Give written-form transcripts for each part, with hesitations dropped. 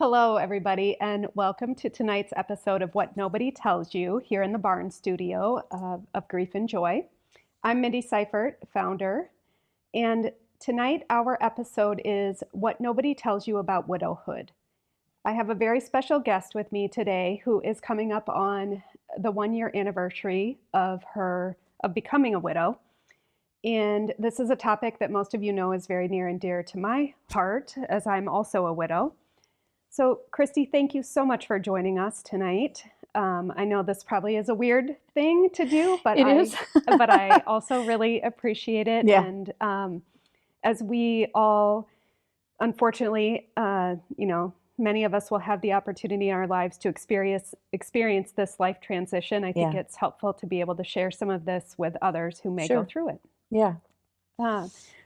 Hello, everybody, and welcome to tonight's episode of What Nobody Tells You here in the Barn Studio of Grief and Joy. I'm Mindy Seifert, founder, and tonight our episode is What Nobody Tells You About Widowhood. I have a very special guest with me today who is coming up on the 1 year anniversary of becoming a widow. And this is a topic that most of you know is very near and dear to my heart, as I'm also a widow. So, Christy, thank you so much for joining us tonight. I know this probably is a weird thing to do, but It is. but I also really appreciate it. Yeah. And as we all, unfortunately, many of us will have the opportunity in our lives to experience this life transition. I think Yeah. it's helpful to be able to share some of this with others who may go Sure. through it. Yeah.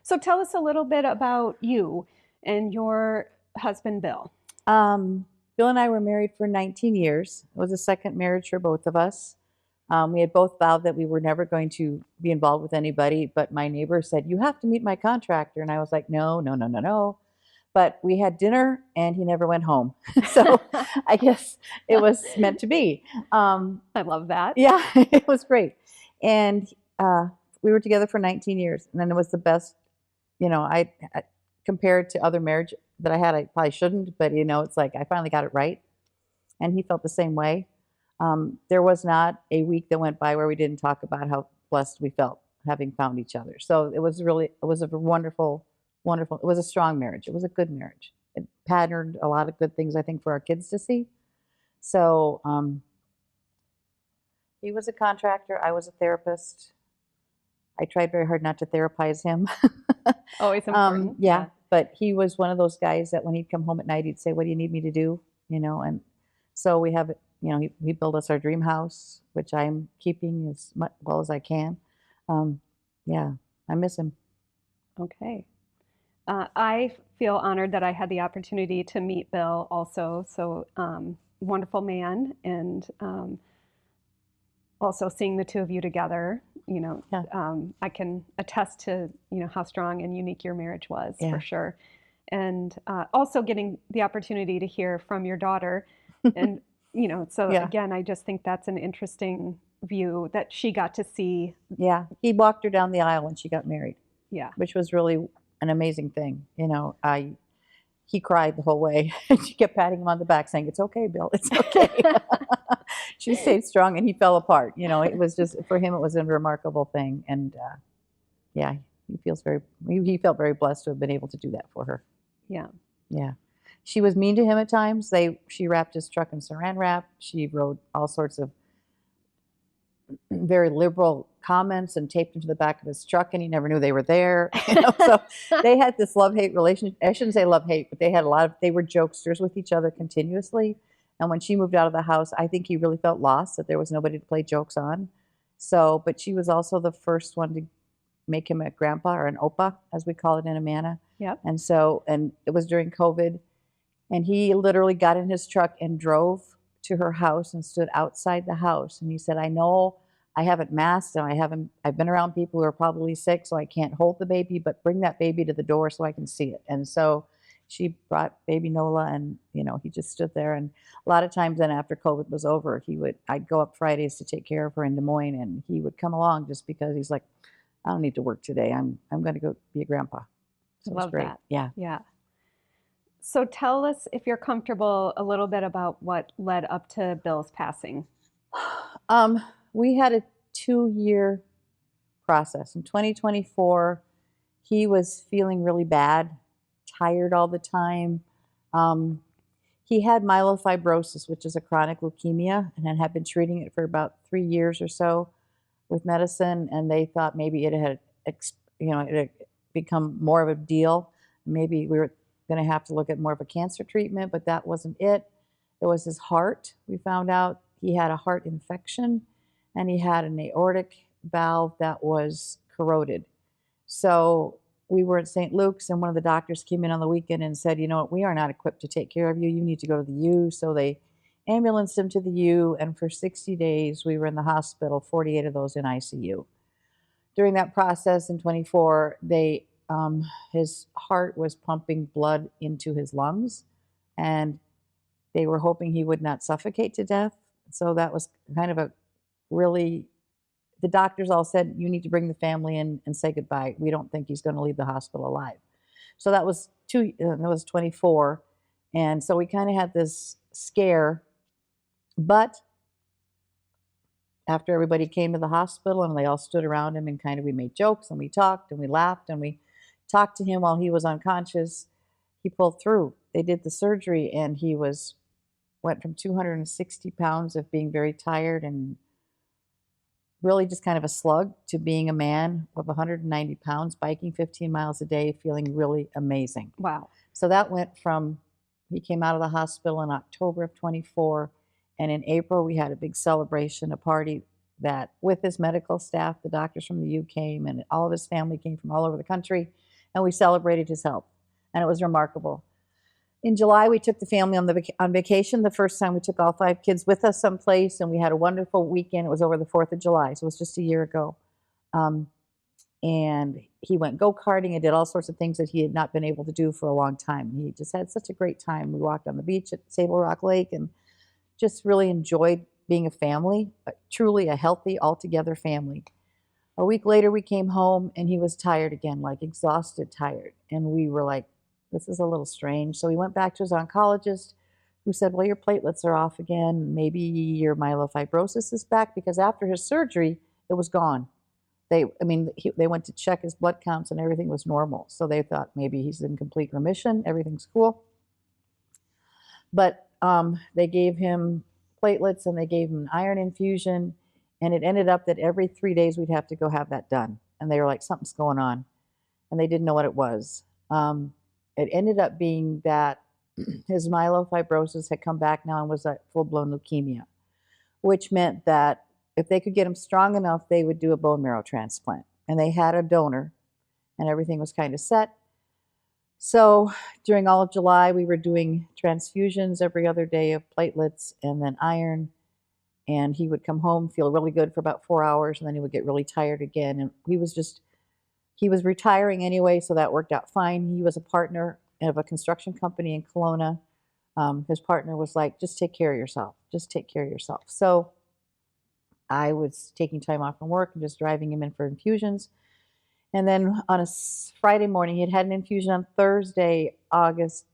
So, tell us a little bit about you and your husband, Bill. Bill and I were married for 19 years. It was a second marriage for both of us. We had both vowed that we were never going to be involved with anybody, but my neighbor said, "You have to meet my contractor." And I was like, no, no, no, no, no. But we had dinner and he never went home. So I guess it was meant to be. I love that. Yeah, it was great. And we were together for 19 years. And then it was the best, I compared to other marriage that I had, I probably shouldn't, but it's like I finally got it right. And he felt the same way. There was not a week that went by where we didn't talk about how blessed we felt having found each other. So it was a wonderful, wonderful, it was a strong marriage. It was a good marriage. It patterned a lot of good things, I think, for our kids to see. So he was a contractor. I was a therapist. I tried very hard not to therapize him. Always important. Yeah. But he was one of those guys that when he'd come home at night, he'd say, "What do you need me to do?" And so we have, he built us our dream house, which I'm keeping as well as I can. Yeah, I miss him. Okay. I feel honored that I had the opportunity to meet Bill also. So wonderful man, and also seeing the two of you together, Yeah. I can attest to, how strong and unique your marriage was Yeah. for sure. And also getting the opportunity to hear from your daughter. And, so Yeah. again, I just think that's an interesting view that she got to see. Yeah, he walked her down the aisle when she got married, Yeah. which was really an amazing thing. He cried the whole way. She kept patting him on the back saying, "It's okay, Bill, it's okay." She stayed strong and he fell apart. It was just, for him, it was a remarkable thing. And yeah, he felt very blessed to have been able to do that for her. Yeah. Yeah. She was mean to him at times. She wrapped his truck in saran wrap. She wrote all sorts of very liberal comments and taped them to the back of his truck, and he never knew they were there. So they had this love-hate relationship. I shouldn't say love-hate, but they were jokesters with each other continuously. And when she moved out of the house, I think he really felt lost, that there was nobody to play jokes on. So, but she was also the first one to make him a grandpa, or an opa, as we call it in Amana. Yep. And it was during COVID, and he literally got in his truck and drove to her house and stood outside the house. And he said, "I know I haven't masked and I've been around people who are probably sick, so I can't hold the baby, but bring that baby to the door so I can see it." And so she brought baby Nola, and he just stood there. And a lot of times then, after COVID was over, I'd go up Fridays to take care of her in Des Moines, and he would come along just because he's like, "I don't need to work today. I'm going to go be a grandpa." So it was Love great. that. Yeah. Yeah. So tell us, if you're comfortable, a little bit about what led up to Bill's passing. We had a 2-year process. In 2024, he was feeling really bad, tired all the time. He had myelofibrosis, which is a chronic leukemia, and had been treating it for about 3 years or so with medicine. And they thought maybe it had become more of a deal. Maybe we were going to have to look at more of a cancer treatment, but that wasn't it. It was his heart. We found out he had a heart infection, and he had an aortic valve that was corroded. So we were at St. Luke's, and one of the doctors came in on the weekend and said, "You know what, we are not equipped to take care of you. You need to go to the U." So they ambulanced him to the U, and for 60 days we were in the hospital, 48 of those in ICU. During that process in 24, his heart was pumping blood into his lungs, and They were hoping he would not suffocate to death. So that was kind of a really, the doctors all said, you need to bring the family in and say goodbye. We don't think he's going to leave the hospital alive. So that was that was 24. And so we kind of had this scare. But after everybody came to the hospital and they all stood around him and kind of, we made jokes and we talked and we laughed and we talked to him while he was unconscious, he pulled through. They did the surgery and he went from 260 pounds of being very tired and really just kind of a slug to being a man of 190 pounds, biking 15 miles a day, feeling really amazing. Wow. So that went from, he came out of the hospital in October of 24. And in April, we had a big celebration, a party that with his medical staff, the doctors from the U came and all of his family came from all over the country. And we celebrated his health. And it was remarkable. In July, we took the family on vacation. The first time we took all 5 kids with us someplace, and we had a wonderful weekend. It was over the 4th of July, so it was just a year ago. And he went go-karting and did all sorts of things that he had not been able to do for a long time. He just had such a great time. We walked on the beach at Sable Rock Lake and just really enjoyed being a family, truly a healthy, all-together family. A week later, we came home, and he was tired again, like exhausted, tired. And we were like, this is a little strange. So we went back to his oncologist, who said, well, your platelets are off again. Maybe your myelofibrosis is back, because after his surgery, it was gone. They went to check his blood counts and everything was normal. So they thought maybe he's in complete remission, everything's cool. But they gave him platelets and they gave him an iron infusion. And it ended up that every 3 days we'd have to go have that done. And they were like, something's going on. And they didn't know what it was. It ended up being that his myelofibrosis had come back now and was a full-blown leukemia, which meant that if they could get him strong enough, they would do a bone marrow transplant. And they had a donor, and everything was kind of set. So during all of July, we were doing transfusions every other day of platelets and then iron. And he would come home, feel really good for about 4 hours, and then he would get really tired again. And he was retiring anyway, so that worked out fine. He was a partner of a construction company in Kelowna. His partner was like, just take care of yourself. Just take care of yourself. So I was taking time off from work and just driving him in for infusions. And then on a Friday morning, he had an infusion on Thursday, August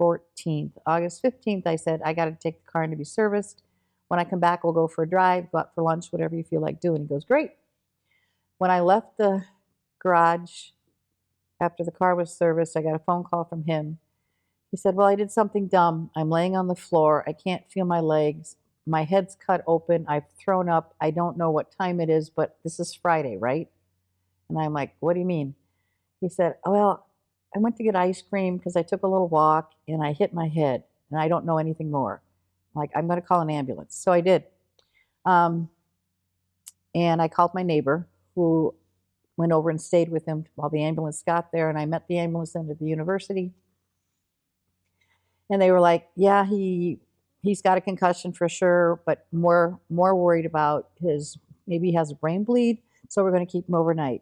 14th. August 15th, I said, I got to take the car in to be serviced. When I come back, we'll go for a drive, go out for lunch, whatever you feel like doing. He goes, great. When I left the garage after the car was serviced, I got a phone call from him. He said, well, I did something dumb. I'm laying on the floor. I can't feel my legs. My head's cut open. I've thrown up. I don't know what time it is, but this is Friday, right? And I'm like, what do you mean? He said, oh, well, I went to get ice cream because I took a little walk and I hit my head and I don't know anything more. Like, I'm going to call an ambulance. So I did. And I called my neighbor, who went over and stayed with him while the ambulance got there. And I met the ambulance end at the university. And they were like, yeah, he's got a concussion for sure, but more worried about maybe he has a brain bleed. So we're going to keep him overnight.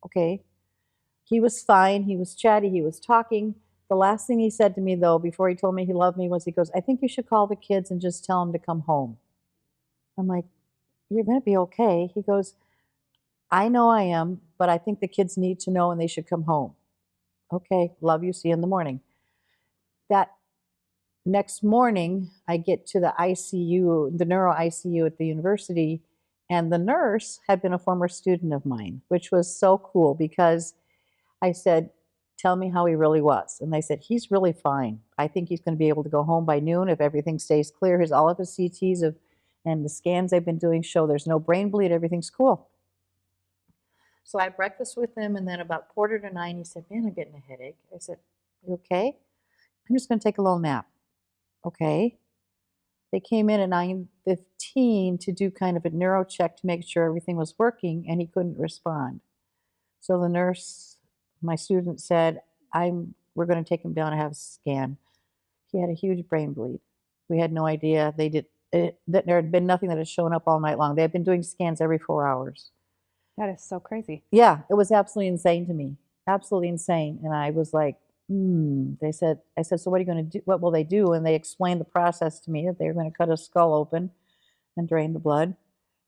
Okay. He was fine. He was chatty. He was talking. The last thing he said to me, though, before he told me he loved me, was he goes, I think you should call the kids and just tell them to come home. I'm like, you're going to be okay. He goes, I know I am, but I think the kids need to know and they should come home. Okay, love you. See you in the morning. That next morning, I get to the ICU, the neuro ICU at the university, and the nurse had been a former student of mine, which was so cool because I said, tell me how he really was. And they said, he's really fine. I think he's going to be able to go home by noon if everything stays clear. All of his CTs and the scans I've been doing show there's no brain bleed. Everything's cool. So I had breakfast with him, and then about 8:45, he said, man, I'm getting a headache. I said, you okay? I'm just going to take a little nap. Okay. They came in at 9:15 to do kind of a neuro check to make sure everything was working, and he couldn't respond. So the nurse, my student, said, we're going to take him down and have a scan. He had a huge brain bleed. We had no idea. There had been nothing that had shown up all night long. They had been doing scans every 4 hours. That is so crazy. Yeah, it was absolutely insane to me. Absolutely insane. And I was like, They said, I said, so what are you going to do? What will they do? And they explained the process to me that they were going to cut his skull open and drain the blood,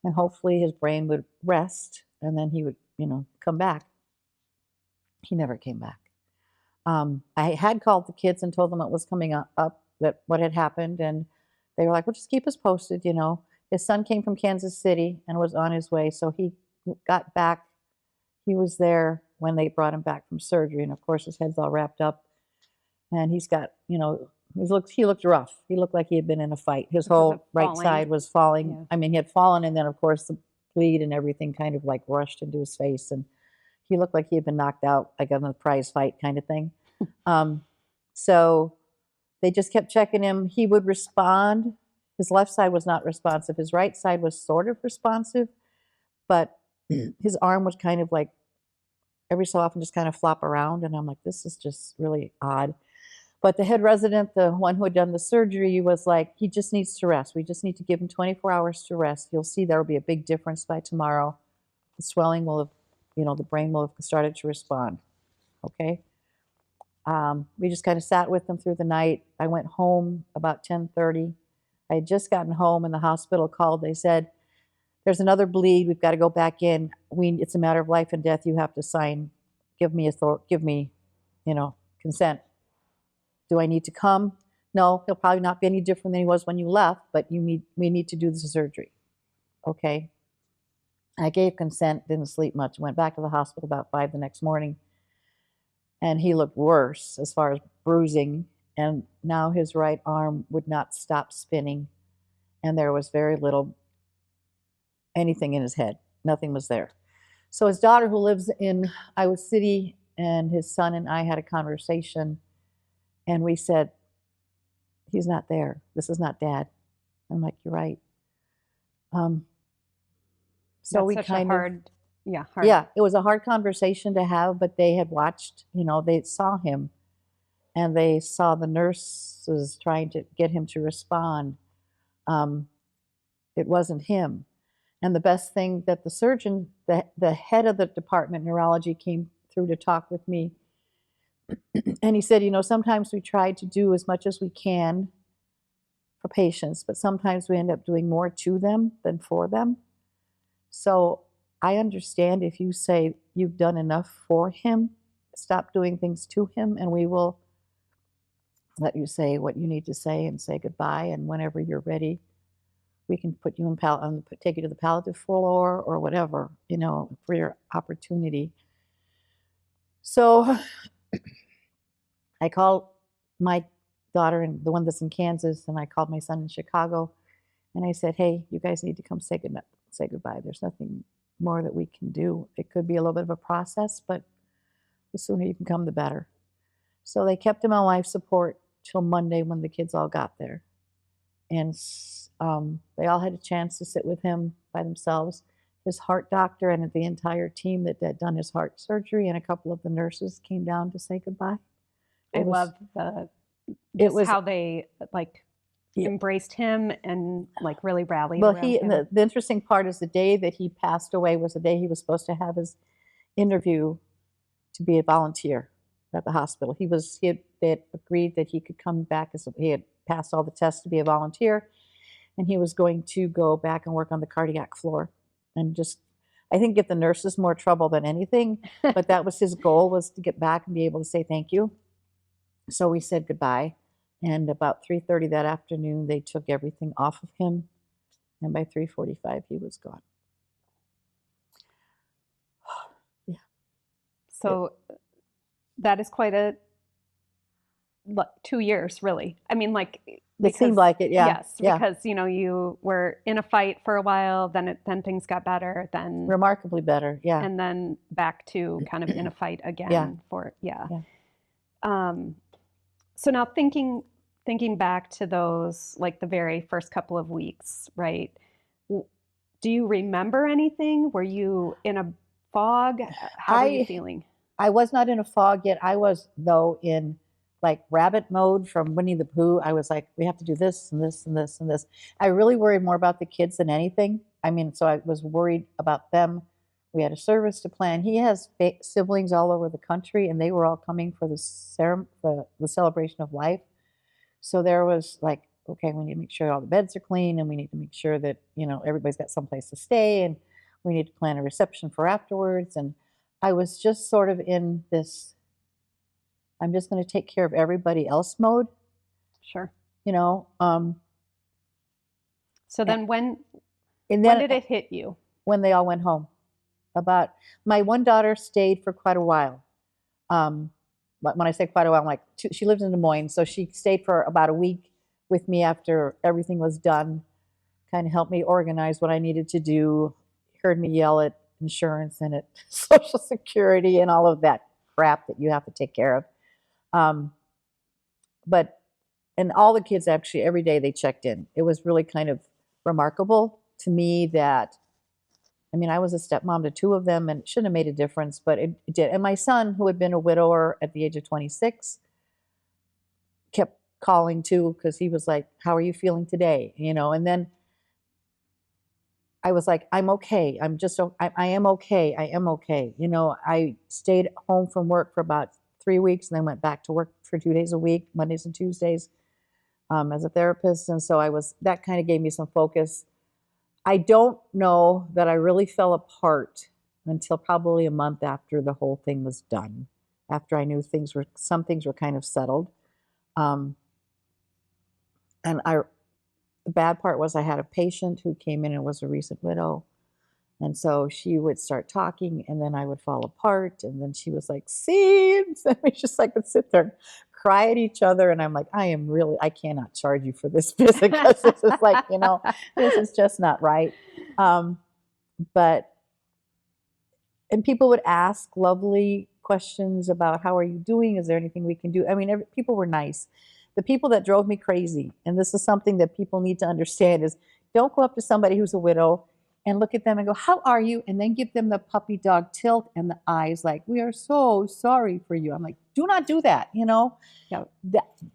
and hopefully his brain would rest, and then he would, come back. He never came back. I had called the kids and told them what was coming up, that what had happened, and they were like, well, just keep us posted. His son came from Kansas City and was on his way, so he got back. He was there when they brought him back from surgery, and of course his head's all wrapped up, and he's got, he looked rough. He looked like he had been in a fight. His whole right side was falling. Yeah. I mean, he had fallen, and then of course the bleed and everything kind of like rushed into his face, and he looked like he had been knocked out, like in a prize fight kind of thing. So they just kept checking him. He would respond. His left side was not responsive. His right side was sort of responsive, but his arm would kind of like every so often just kind of flop around. And I'm like, this is just really odd. But the head resident, the one who had done the surgery, was like, he just needs to rest. We just need to give him 24 hours to rest. You'll see there will be a big difference by tomorrow. The swelling will have, the brain will have started to respond. Okay. We just kind of sat with them through the night. I went home about 10:30. I had just gotten home and the hospital called. They said, there's another bleed. We've got to go back in. It's a matter of life and death. You have to sign. Give me, consent. Do I need to come? No, he'll probably not be any different than he was when you left, but we need to do the surgery. Okay. I gave consent, didn't sleep much, went back to the hospital about 5 the next morning. And he looked worse as far as bruising. And now his right arm would not stop spinning. And there was very little anything in his head. Nothing was there. So his daughter, who lives in Iowa City, and his son and I had a conversation. And we said, he's not there. This is not Dad. I'm like, you're right. So That's we such kind a hard. Yeah, it was a hard conversation to have, but they had watched, they saw him, and they saw the nurses trying to get him to respond. It wasn't him. And the best thing that the surgeon, the head of the department, neurology, came through to talk with me. And he said, sometimes we try to do as much as we can for patients, but sometimes we end up doing more to them than for them. So I understand if you say you've done enough for him, stop doing things to him, and we will let you say what you need to say and say goodbye. And whenever you're ready, we can put you take you to the palliative floor or whatever, for your opportunity. So I called my daughter, and the one that's in Kansas, and I called my son in Chicago, and I said, hey, you guys need to come say goodbye. There's nothing more that we can do. It could be a little bit of a process, but the sooner you can come, the better. So they kept him on life support till Monday when the kids all got there. And they all had a chance to sit with him by themselves. His heart doctor and the entire team that had done his heart surgery and a couple of the nurses came down to say goodbye. I love how they embraced him and really rallied around him. The interesting part is the day that he passed away was the day he was supposed to have his interview to be a volunteer at the hospital. They had agreed that he could come back as he had passed all the tests to be a volunteer, and he was going to go back and work on the cardiac floor and just, I think, give the nurses more trouble than anything, but that was his goal, was to get back and be able to say thank you. So we said goodbye. And about 3:30 that afternoon, they took everything off of him. And by 3:45, he was gone. Yeah. So that is quite 2 years, really. I mean, it seemed like it, yeah. Yes, because, you were in a fight for a while, then things got better, then... Remarkably better, yeah. And then back to kind of in a fight again So now thinking back to those, the very first couple of weeks, right? Do you remember anything? Were you in a fog? How were you feeling? I was not in a fog yet. I was, though, in rabbit mode from Winnie the Pooh. I was like, we have to do this and this and this and this. I really worried more about the kids than anything. I mean, so I was worried about them We had a service to plan. He has siblings all over the country, and they were all coming for the celebration of life. So there was like, okay, we need to make sure all the beds are clean, and we need to make sure that, everybody's got someplace to stay, and we need to plan a reception for afterwards. And I was just sort of in this, I'm just going to take care of everybody else mode, Sure. you know. So then when then did it hit you? When they all went home. My one daughter stayed for quite a while. But when I say quite a while, I'm like, she lived in Des Moines, so she stayed for about a week with me after everything was done, kind of helped me organize what I needed to do, heard me yell at insurance and at Social Security and all of that crap that you have to take care of. And all the kids, actually, every day they checked in. It was really kind of remarkable to me that, I was a stepmom to two of them, and it shouldn't have made a difference, but it did. And my son, who had been a widower at the age of 26, kept calling too, because he was like, how are you feeling today? And then I was like, I'm okay. I am okay. I am okay. I stayed home from work for about 3 weeks and then went back to work for 2 days a week, Mondays and Tuesdays, as a therapist. And so that kind of gave me some focus. I don't know that I really fell apart until probably a month after the whole thing was done, after I knew some things were kind of settled. And the bad part was I had a patient who came in and was a recent widow. And so she would start talking, and then I would fall apart. And then she was like, "Seems," and we just like would sit there and cry at each other. And I'm like, I cannot charge you for this visit, because this is like, this is just not right. And people would ask lovely questions about, how are you doing? Is there anything we can do? People were nice. The people that drove me crazy, and this is something that people need to understand, is don't go up to somebody who's a widow and look at them and go, how are you? And then give them the puppy dog tilt and the eyes like, we are so sorry for you. I'm like, do not do that, Yeah.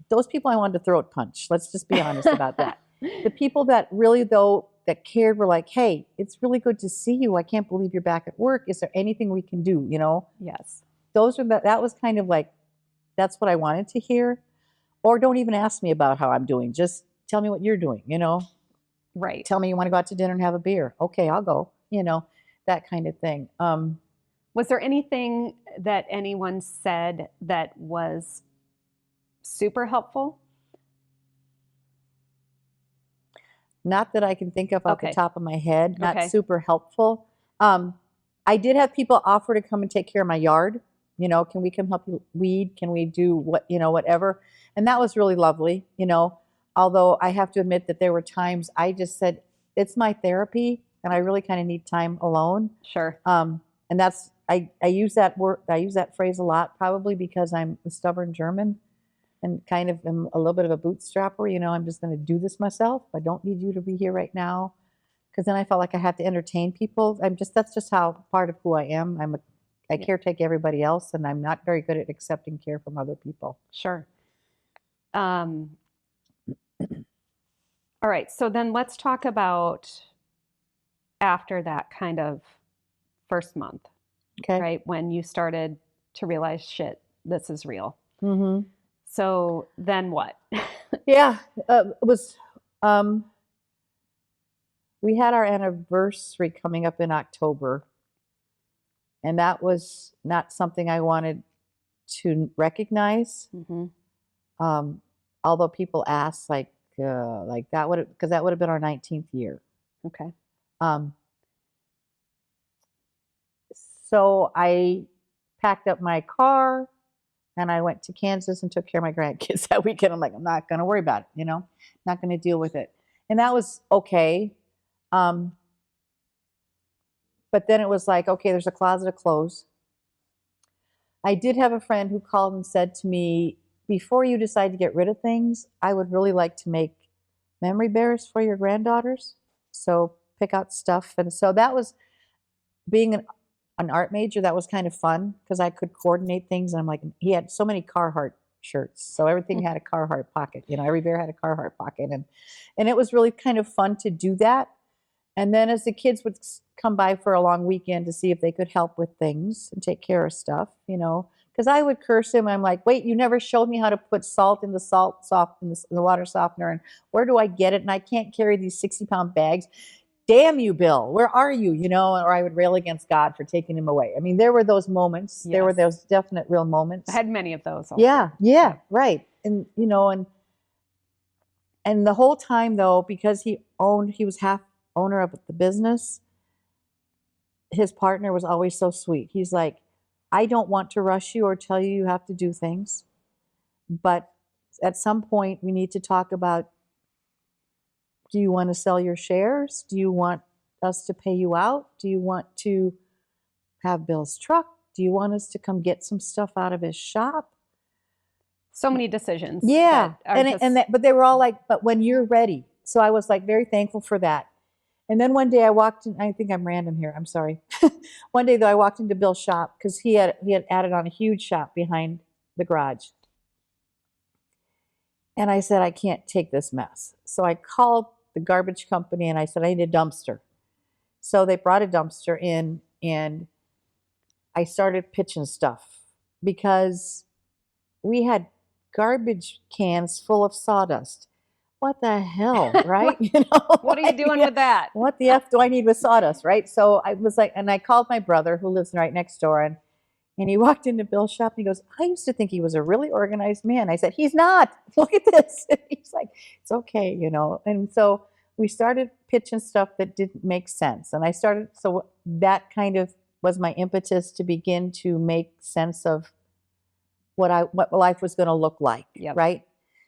Those people I wanted to throat punch. Let's just be honest about that. The people that really, though, that cared were like, hey, it's really good to see you. I can't believe you're back at work. Is there anything we can do, Yes. That was kind of like, that's what I wanted to hear. Or don't even ask me about how I'm doing. Just tell me what you're doing, Right. Tell me you want to go out to dinner and have a beer. Okay, I'll go, that kind of thing. Was there anything that anyone said that was super helpful? Not that I can think of off the top of my head. Not Okay. super helpful. I did have people offer to come and take care of my yard. Can we come help you weed? Can we do whatever? And that was really lovely, although I have to admit that there were times I just said, it's my therapy and I really kind of need time alone. Sure. And that's, I use that word, I use that phrase a lot, probably because I'm a stubborn German and kind of am a little bit of a bootstrapper. I'm just going to do this myself. I don't need you to be here right now. Because then I felt like I had to entertain people. That's just how part of who I am. I caretake everybody else, and I'm not very good at accepting care from other people. Sure. All right. So then let's talk about after that kind of first month, Okay. right? When you started to realize, shit, this is real. Mm-hmm. So then what? Yeah, it was. We had our anniversary coming up in October, and that was not something I wanted to recognize. Mm-hmm. Although people asked, like that because that would have been our 19th year. Okay. So I packed up my car and I went to Kansas and took care of my grandkids that weekend. I'm like, I'm not going to worry about it, not going to deal with it. And that was okay. But then it was like, okay, there's a closet of clothes. I did have a friend who called and said to me, before you decide to get rid of things, I would really like to make memory bears for your granddaughters. So pick out stuff. And so that was, being an art major, that was kind of fun because I could coordinate things. And I'm like, he had so many Carhartt shirts. So everything had a Carhartt pocket, every bear had a Carhartt pocket. And it was really kind of fun to do that. And then as the kids would come by for a long weekend to see if they could help with things and take care of stuff, because I would curse him. I'm like, wait, you never showed me how to put salt in the in the water softener, and where do I get it? And I can't carry these 60-pound bags. Damn you, Bill, where are you? Or I would rail against God for taking him away. I mean, there were those moments. There were those definite real moments. I had many of those also. Yeah, right. And, and the whole time though, because he was half owner of the business, his partner was always so sweet. He's like, I don't want to rush you or tell you have to do things, but at some point we need to talk about, do you want to sell your shares? Do you want us to pay you out? Do you want to have Bill's truck? Do you want us to come get some stuff out of his shop? So many decisions. Yeah. But they were all like, but when you're ready. So I was like very thankful for that. And then one day I walked in, I think I'm random here, I'm sorry. One day though, I walked into Bill's shop because he had added on a huge shop behind the garage. And I said, I can't take this mess. So I called the garbage company and I said, I need a dumpster. So they brought a dumpster in and I started pitching stuff because we had garbage cans full of sawdust. What the hell, right? What are you doing with that? What the F do I need with sawdust, right? So I was like, and I called my brother who lives right next door, and he walked into Bill's shop and he goes, I used to think he was a really organized man. I said, he's not. Look at this. And he's like, it's okay, And so we started pitching stuff that didn't make sense. And so that kind of was my impetus to begin to make sense of what life was going to look like, right?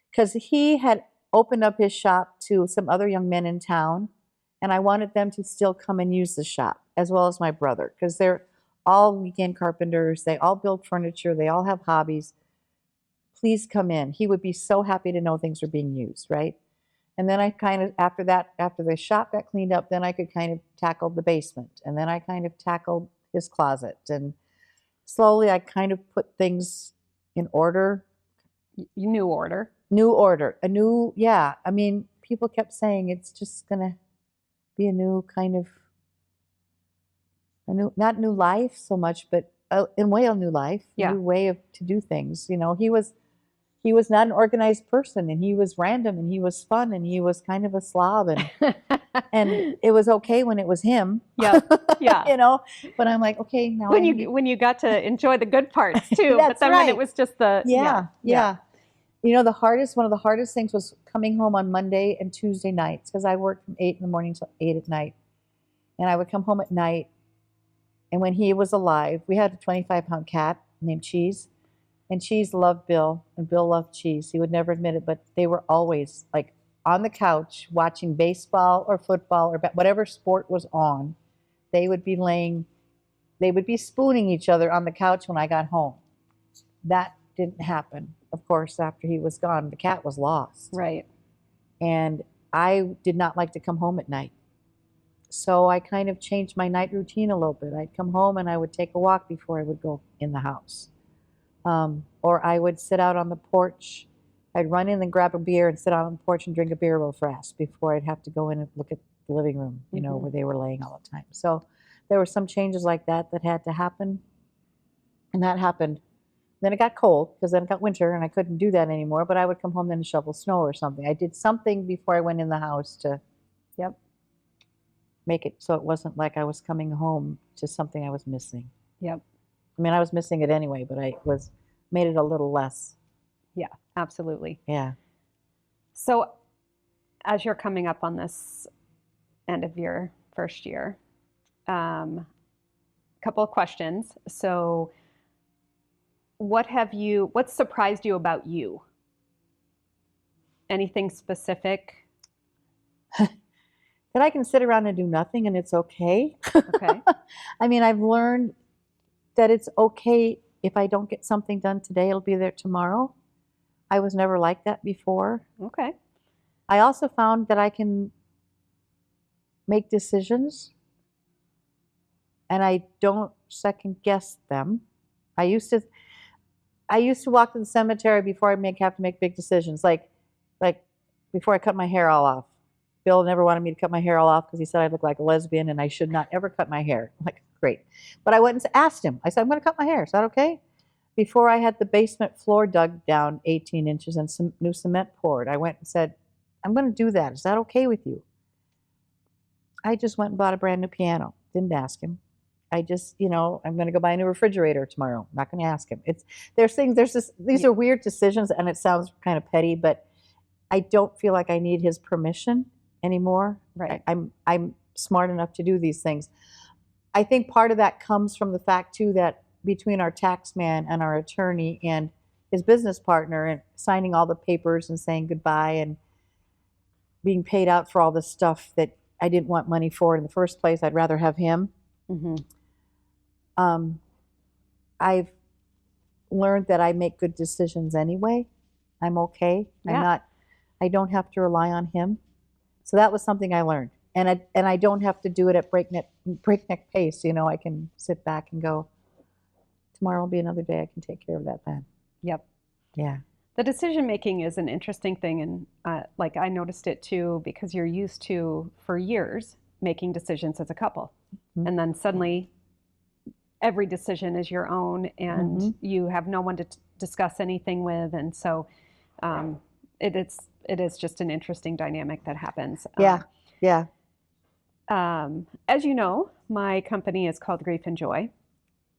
Because he had opened up his shop to some other young men in town, and I wanted them to still come and use the shop, as well as my brother, because they're all weekend carpenters. They all build furniture. They all have hobbies. Please come in. He would be so happy to know things are being used, right? And then I kind of, after the shop got cleaned up, then I could kind of tackle the basement. And then I kind of tackled his closet. And slowly I kind of put things in order. New order. I mean, people kept saying it's just going to be a new kind of, not new life so much, but in a way a new life, a new way to do things. He was not an organized person, and he was random, and he was fun, and he was kind of a slob, and it was okay when it was him. Yeah. But I'm like, okay, now when you got to enjoy the good parts too. But then when it was just the one of the hardest things was coming home on Monday and Tuesday nights, because I worked from 8 in the morning till 8 at night, and I would come home at night. And when he was alive, we had a 25-pound cat named Cheese. And Cheese loved Bill, and Bill loved Cheese. He would never admit it, but they were always like on the couch watching baseball or football or whatever sport was on. They would be spooning each other on the couch when I got home. That didn't happen, of course, after he was gone. The cat was lost. Right. And I did not like to come home at night. So I kind of changed my night routine a little bit. I'd come home and I would take a walk before I would go in the house. Or I would sit out on the porch. I'd run in and grab a beer and sit out on the porch and drink a beer real fast before I'd have to go in and look at the living room, where they were laying all the time. So there were some changes like that had to happen. And that happened. Then it got cold, because then it got winter and I couldn't do that anymore. But I would come home then and shovel snow or something. I did something before I went in the house to make it so it wasn't like I was coming home to something I was missing. Yep. I mean, I was missing it anyway, but I made it a little less. Yeah, absolutely. Yeah. So as you're coming up on this end of your first year, couple of questions. So what surprised you about you? Anything specific? That I can sit around and do nothing and it's okay. Okay. I mean, I've learned that it's okay if I don't get something done today, it'll be there tomorrow. I was never like that before. Okay. I also found that I can make decisions and I don't second guess them. I used to walk to the cemetery before I have to make big decisions, like before I cut my hair all off. Bill never wanted me to cut my hair all off because he said I look like a lesbian and I should not ever cut my hair. I'm like, great. But I went and asked him. I said, I'm going to cut my hair. Is that okay? Before I had the basement floor dug down 18 inches and some new cement poured, I went and said, I'm going to do that. Is that okay with you? I just went and bought a brand new piano. Didn't ask him. I just, I'm going to go buy a new refrigerator tomorrow. I'm not going to ask him. These are weird decisions, and it sounds kind of petty, but I don't feel like I need his permission anymore. Right. I'm smart enough to do these things. I think part of that comes from the fact too that between our tax man and our attorney and his business partner and signing all the papers and saying goodbye and being paid out for all the stuff that I didn't want money for in the first place, I'd rather have him. Mm-hmm. I've learned that I make good decisions anyway. I'm okay. Yeah. I don't have to rely on him. So that was something I learned. And I don't have to do it at breakneck pace. I can sit back and go, tomorrow will be another day. I can take care of that then. Yep. Yeah. The decision making is an interesting thing. And like I noticed it too, because you're used to, for years, making decisions as a couple. Mm-hmm. And then suddenly every decision is your own and mm-hmm. you have no one to discuss anything with. And so it is just an interesting dynamic that happens. Yeah. Yeah. As you know, my company is called Grief and Joy.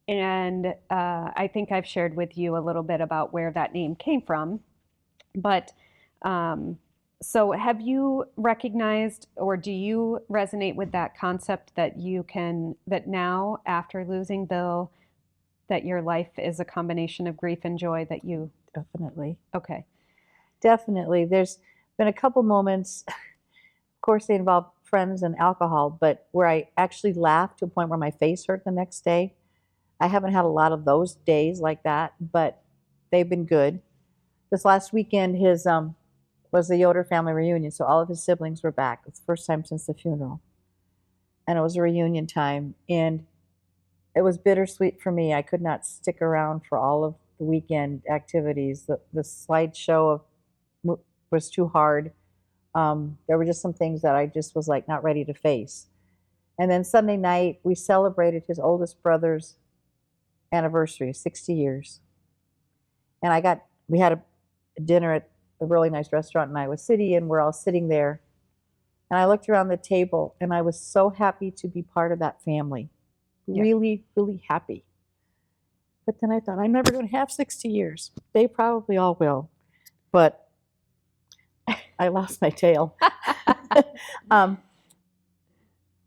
And I think I've shared with you a little bit about where that name came from. But so have you recognized, or do you resonate with that concept that that now after losing Bill, that your life is a combination of grief and joy that you... Definitely. Okay. Definitely. There's been a couple moments, of course they involve friends and alcohol, but where I actually laughed to a point where my face hurt the next day. I haven't had a lot of those days like that, but they've been good. This last weekend, was the Yoder family reunion, so all of his siblings were back. It's the first time since the funeral. And it was a reunion time, and it was bittersweet for me. I could not stick around for all of the weekend activities. The slideshow was too hard. There were just some things that I just was like not ready to face. And then Sunday night, we celebrated his oldest brother's anniversary, 60 years. And we had a dinner at a really nice restaurant in Iowa City, and we're all sitting there. And I looked around the table, and I was so happy to be part of that family. Yeah. Really, really happy. But then I thought, I'm never going to have 60 years. They probably all will. But I lost my tail. And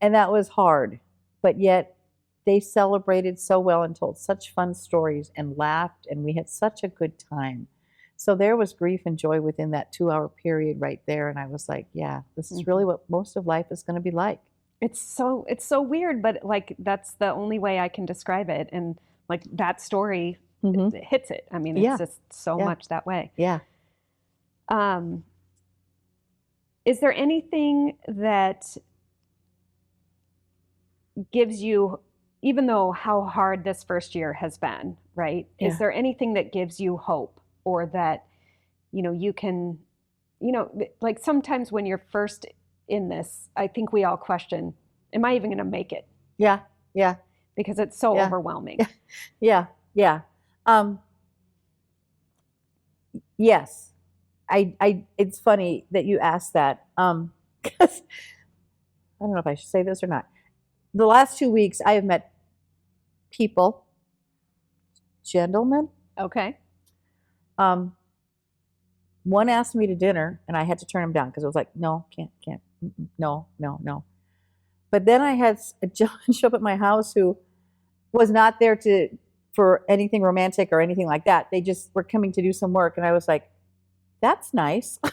that was hard. But yet, they celebrated so well and told such fun stories and laughed, and we had such a good time. So there was grief and joy within that 2-hour period right there. And I was like, yeah, this is really what most of life is going to be like. It's so weird, but like that's the only way I can describe it. And like that story it hits it. I mean, it's just so much that way. Yeah. Is there anything that gives you, even though how hard this first year has been, right? Yeah. Is there anything that gives you hope, or that, you can, like sometimes when you're first in this, I think we all question, am I even going to make it? Yeah. Yeah. Because it's so overwhelming. Yeah. Yeah. Yes. It's funny that you asked that. 'Cause I don't know if I should say this or not. The last 2 weeks, I have met people, gentlemen. Okay. One asked me to dinner, and I had to turn him down because I was like, no, can't, no. But then I had a gentleman show up at my house who was not there for anything romantic or anything like that. They just were coming to do some work, and I was like, that's nice. I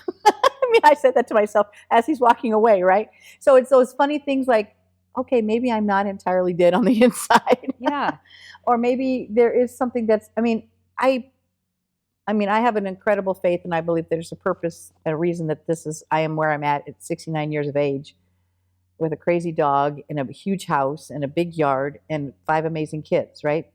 mean, I said that to myself as he's walking away, right? So it's those funny things like, okay, maybe I'm not entirely dead on the inside. Yeah. Or maybe there is something that's, I have an incredible faith, and I believe there's a purpose and a reason that I am where I'm at 69 years of age, with a crazy dog in a huge house and a big yard and 5 amazing kids, right?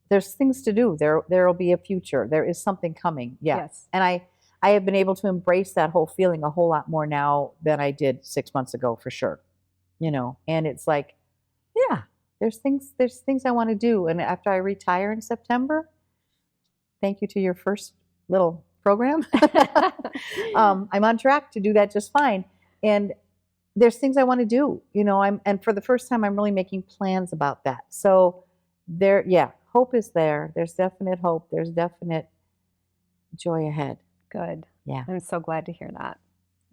There's things to do. There will be a future. There is something coming. Yeah. Yes. And I have been able to embrace that whole feeling a whole lot more now than I did 6 months ago, for sure. And it's like, yeah, there's things I want to do. And after I retire in September, thank you to your first little program, I'm on track to do that just fine. And there's things I want to do, and for the first time, I'm really making plans about that. So yeah, hope is there. There's definite hope. There's definite joy ahead. Good. Yeah. I'm so glad to hear that,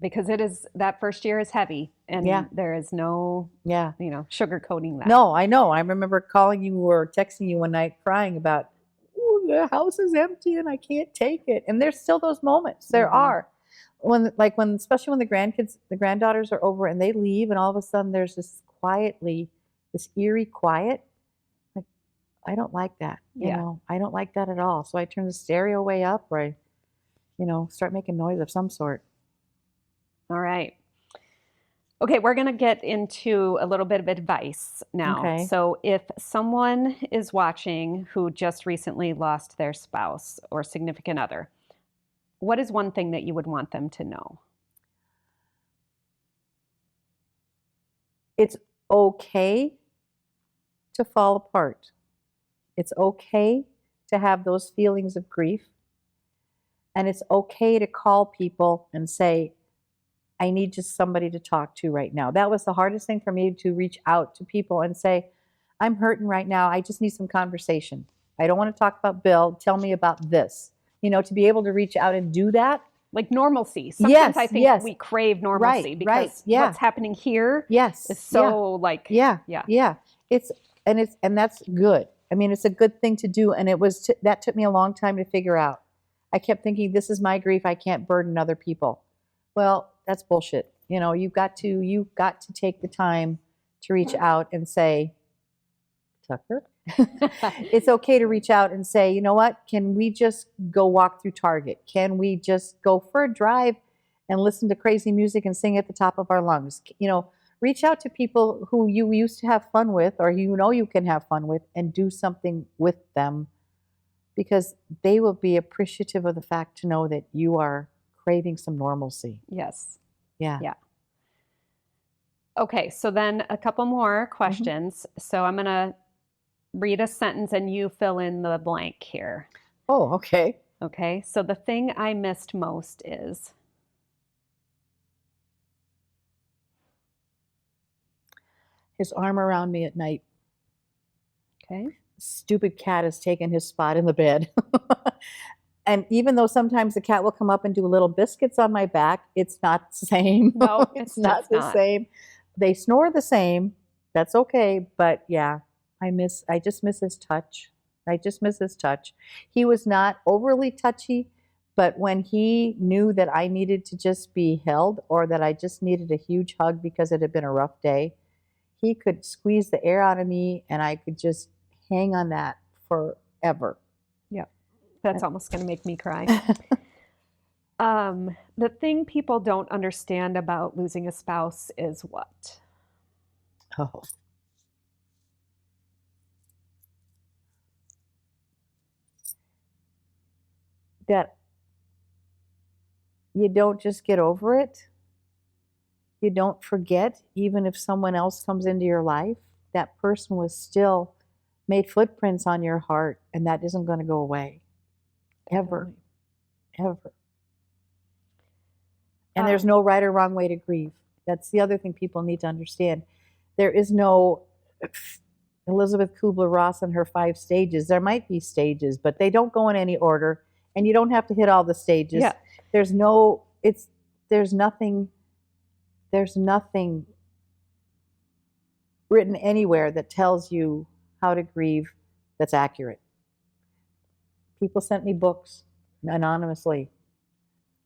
because that first year is heavy, and there is no, sugarcoating that. No, I know. I remember calling you or texting you one night crying about, "Ooh, the house is empty and I can't take it." And there's still those moments. There are. Especially when the granddaughters are over and they leave, and all of a sudden there's this eerie quiet. Like, I don't like that. I don't like that at all. So I turn the stereo way up, or I, start making noise of some sort. All right. Okay, we're going to get into a little bit of advice now. Okay. So if someone is watching who just recently lost their spouse or significant other, what is one thing that you would want them to know? It's okay to fall apart. It's okay to have those feelings of grief. And it's okay to call people and say, I need just somebody to talk to right now. That was the hardest thing for me, to reach out to people and say, I'm hurting right now. I just need some conversation. I don't want to talk about Bill. Tell me about this. To be able to reach out and do that. Like normalcy. Sometimes I think we crave normalcy, because what's happening here is so and that's good. I mean, it's a good thing to do. And that took me a long time to figure out. I kept thinking, this is my grief. I can't burden other people. Well, that's bullshit. You've got to take the time to reach out and say, Tucker, it's okay to reach out and say, you know what, can we just go walk through Target? Can we just go for a drive and listen to crazy music and sing at the top of our lungs? Reach out to people who you used to have fun with, or you can have fun with, and do something with them, because they will be appreciative of the fact to know that you are craving some normalcy. Yes. Yeah. Yeah. Okay, so then a couple more questions. Mm-hmm. So I'm going to read a sentence and you fill in the blank here. Oh, okay. Okay, so the thing I missed most is? His arm around me at night. Okay. Stupid cat has taken his spot in the bed. And even though sometimes the cat will come up and do little biscuits on my back, it's not the same. No, it's not the same. They snore the same. That's okay. But yeah, I just miss his touch. I just miss his touch. He was not overly touchy, but when he knew that I needed to just be held, or that I just needed a huge hug because it had been a rough day, he could squeeze the air out of me, and I could just hang on that forever. Yep. That's almost going to make me cry. The thing people don't understand about losing a spouse is what? Oh. That you don't just get over it. You don't forget, even if someone else comes into your life, that person was still made footprints on your heart, and that isn't going to go away. Ever. Ever. And there's no right or wrong way to grieve. That's the other thing people need to understand. There is no Elizabeth Kubler-Ross and her 5 stages. There might be stages, but they don't go in any order, and you don't have to hit all the stages. Yeah. There's nothing written anywhere that tells you how to grieve that's accurate. People sent me books anonymously.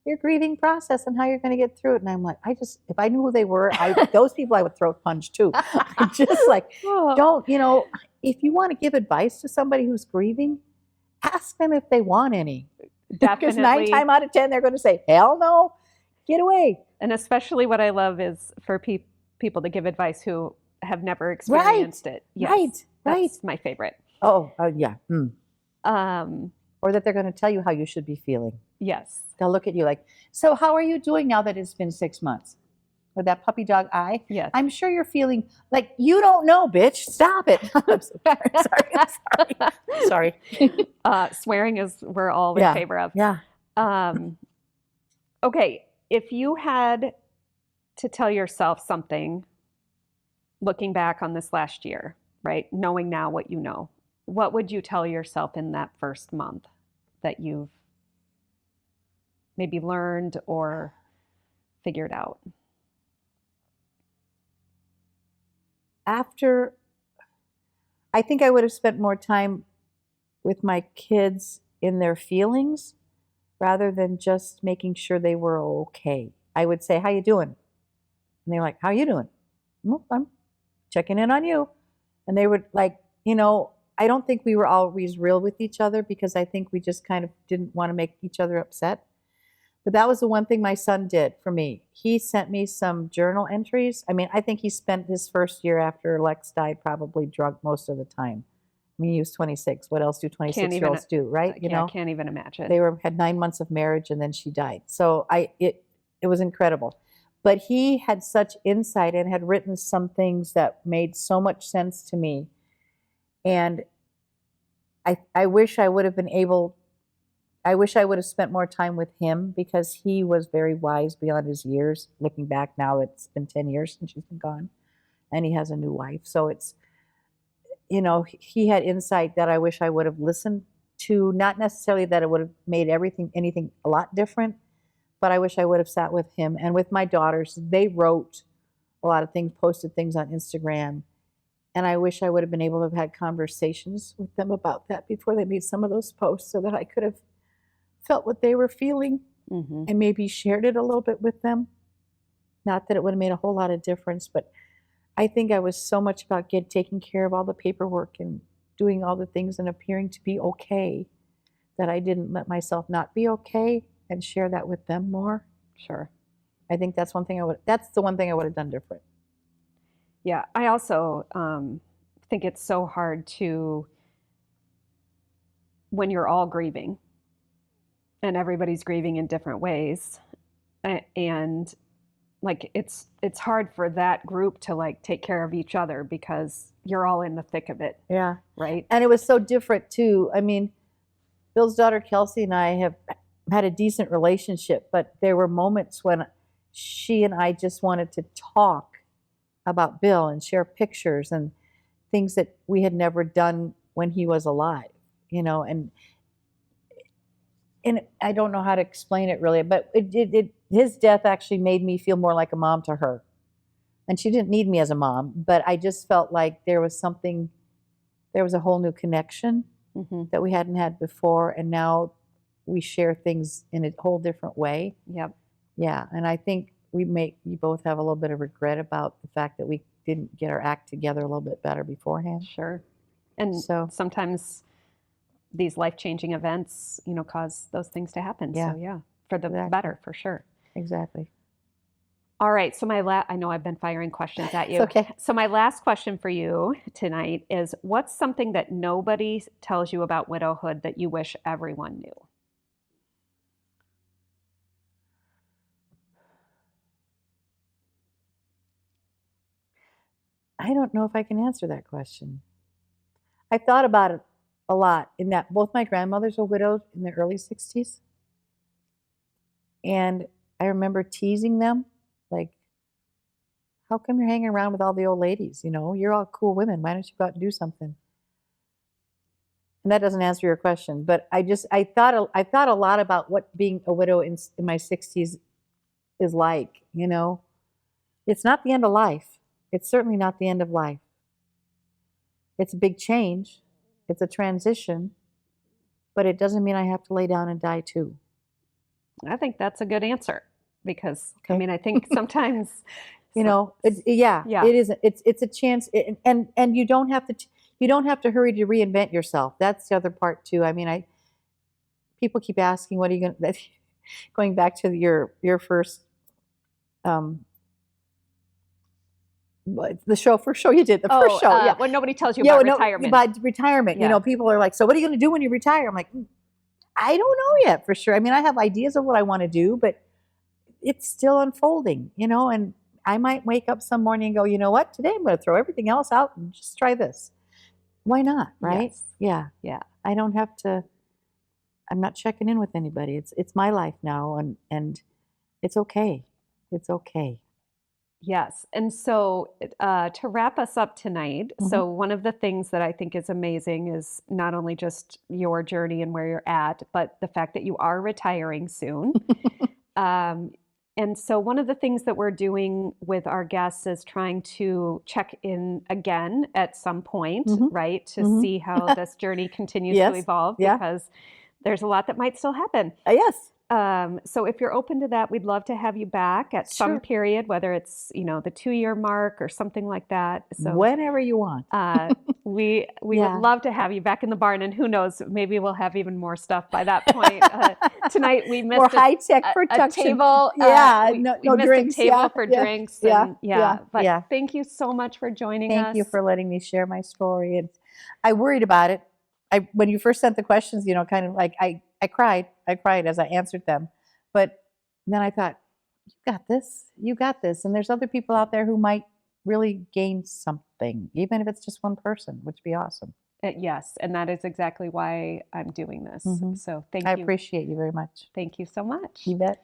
Your grieving process and how you're going to get through it. And I'm like, if I knew who they were, those people I would throat punch too. I'm just like, don't, if you want to give advice to somebody who's grieving, ask them if they want any. Definitely. Because 9 times out of 10, they're going to say, hell no, get away. And especially what I love is for people to give advice who have never experienced it. Yes, Right. That's my favorite. Oh, yeah. or that they're going to tell you how you should be feeling. Yes. They'll look at you like, so how are you doing now that it's been 6 months? With that puppy dog eye? Yes. I'm sure you're feeling like, you don't know, bitch. Stop it. Sorry. Swearing is we're all in Yeah. favor of. Yeah. Okay, if you had to tell yourself something, looking back on this last year, right, knowing now what you know, what would you tell yourself in that first month that you've maybe learned or figured out? After, I think I would have spent more time with my kids in their feelings rather than just making sure they were okay. I would say, how you doing? And they're like, how you doing? Well, I'm checking in on you. And they would like, you know, I don't think we were always real with each other because I think we just kind of didn't want to make each other upset. But that was the one thing my son did for me. He sent me some journal entries. I mean, I think he spent his first year after Lex died probably drunk most of the time. I mean, he was 26. What else do 26-year-olds do, right? You know, I can't even imagine. They had 9 months of marriage and then she died. So it was incredible. But he had such insight and had written some things that made so much sense to me. And I wish I would have been able, I wish I would have spent more time with him because he was very wise beyond his years. Looking back now, it's been 10 years since she's been gone and he has a new wife. So it's, you know, he had insight that I wish I would have listened to, not necessarily that it would have made anything a lot different, but I wish I would have sat with him and with my daughters. They wrote a lot of things, posted things on Instagram. And I wish I would have been able to have had conversations with them about that before they made some of those posts so that I could have felt what they were feeling and maybe shared it a little bit with them. Not that it would have made a whole lot of difference, but I think I was so much about taking care of all the paperwork and doing all the things and appearing to be okay that I didn't let myself not be okay and share that with them more. Sure. I think that's the one thing I would have done different. Yeah, I also think it's so hard to, when you're all grieving and everybody's grieving in different ways, and like it's hard for that group to like take care of each other because you're all in the thick of it. Yeah. Right. And it was so different too. I mean, Bill's daughter Kelsey and I have had a decent relationship, but there were moments when she and I just wanted to talk about Bill and share pictures and things that we had never done when he was alive, you know, and I don't know how to explain it really, but his death actually made me feel more like a mom to her. And she didn't need me as a mom, but I just felt like there was a whole new connection that we hadn't had before. And now we share things in a whole different way. Yep. Yeah. And I think we both have a little bit of regret about the fact that we didn't get our act together a little bit better beforehand. Sure. And so sometimes these life-changing events, you know, cause those things to happen. Yeah. So yeah, for the better, for sure. Exactly. All right. So I know I've been firing questions at you. It's okay. So my last question for you tonight is, what's something that nobody tells you about widowhood that you wish everyone knew? I don't know if I can answer that question. I've thought about it a lot in that both my grandmothers were widowed in their early 60s. And I remember teasing them, like, how come you're hanging around with all the old ladies? You know, you're all cool women. Why don't you go out and do something? And that doesn't answer your question, but I thought a lot about what being a widow in my 60s is like, you know. It's not the end of life. It's certainly not the end of life. It's a big change. It's a transition, but it doesn't mean I have to lay down and die too. I think that's a good answer because I mean, I think sometimes, you know, it is. It's a chance, and you don't have to hurry to reinvent yourself. That's the other part too. I mean, people keep asking, what are you going to, going back to your first, the first show you did, the first show, when nobody tells you about retirement. About retirement, you know, people are like, so what are you going to do when you retire? I'm like, I don't know yet for sure. I mean, I have ideas of what I want to do, but it's still unfolding, and I might wake up some morning and go, you know what, today I'm going to throw everything else out and just try this. Why not, right? Yes. Yeah. Yeah. I don't have to, I'm not checking in with anybody. It's my life now, and it's okay. It's okay. Yes. And so to wrap us up tonight, Mhm. so one of the things that I think is amazing is not only just your journey and where you're at, but the fact that you are retiring soon. Um, and so one of the things that we're doing with our guests is trying to check in again at some point, Mhm. right? To Mhm. see how this journey continues to Yes. evolve Yeah. because there's a lot that might still happen. Yes. So if you're open to that, we'd love to have you back at some Sure. period, whether it's, the 2-year mark or something like that. So Whenever you want. uh, we would Yeah. love to have you back in the barn, and who knows, maybe we'll have even more stuff by that point. Tonight we More missed high-tech a production. table. Yeah. We No, we no missed a drinks. table Yeah. for Yeah. drinks, Yeah. and Yeah. but Yeah. thank you so much for joining Thank you us. for letting me share my story. And I worried about it. When you first sent the questions, kind of like I cried. I cried as I answered them. But then I thought, you got this. You got this. And there's other people out there who might really gain something, even if it's just one person, which would be awesome. Yes, and that is exactly why I'm doing this. Mhm. So I appreciate you very much. thank you so much. You bet.